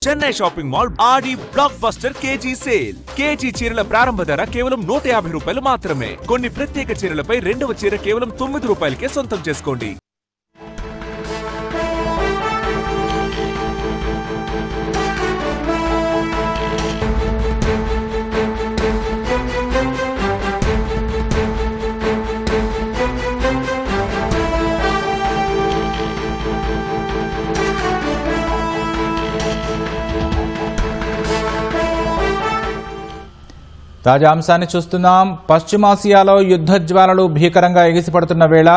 Chennai shopping mall Aadi blockbuster KG sale. KG చీరల ప్రారంభ ధర కేవలం 150 రూపాయలు మాత్రమే. కొన్ని ప్రత్యేక చీరలపై రెండవ చీర కేవలం 9 రూపాయలకే సొంతం చేసుకోండి. తాజా అంశాన్ని చూస్తున్నాం. పశ్చిమాసియాలో యుద్ధ జ్వాలలు భీకరంగా ఎగిసిపడుతున్న వేళ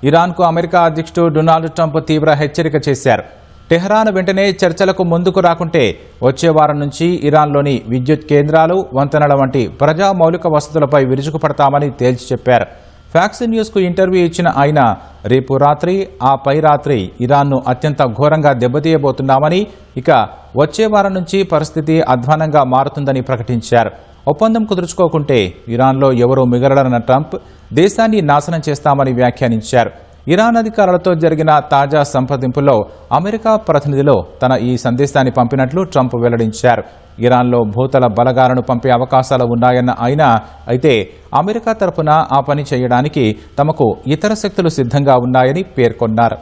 ఇరాన్కు అమెరికా అధ్యక్షుడు డొనాల్డ్ ట్రంప్ తీవ్ర హెచ్చరిక చేశారు. టెహ్రాన్ వెంటనే చర్చలకు ముందుకు రాకుంటే వచ్చే వారం నుంచి ఇరాన్లోని విద్యుత్ కేంద్రాలు, వంతెనల వంటి ప్రజా మౌలిక వసతులపై విరుచుకుపడతామని తేల్చి చెప్పారు. ఫ్యాక్స్ న్యూస్కు ఇంటర్వ్యూ ఇచ్చిన ఆయన రేపు రాత్రి, ఆ పై రాత్రి ఇరాన్ను అత్యంత ఘోరంగా దెబ్బతీయబోతున్నామని, ఇక వచ్చే వారం నుంచి పరిస్థితి అధ్వానంగా మారుతుందని ప్రకటించారు. ఒప్పందం కుదుర్చుకోకుంటే ఇరాన్లో ఎవరూ మిగలరన్న ట్రంప్ దేశాన్ని నాశనం చేస్తామని వ్యాఖ్యానించారు. ఇరాన్ అధికారులతో జరిగిన తాజా సంప్రదింపుల్లో అమెరికా ప్రతినిధిలో తన ఈ సందేశాన్ని పంపినట్లు ట్రంప్ వెల్లడించారు. ఇరాన్లో భూతల బలగాలను పంపే అవకాశాలు ఉన్నాయన్న ఆయన, అయితే అమెరికా తరపున ఆ పని చేయడానికి తమకు ఇతర శక్తులు సిద్ధంగా ఉన్నాయని పేర్కొన్నారు.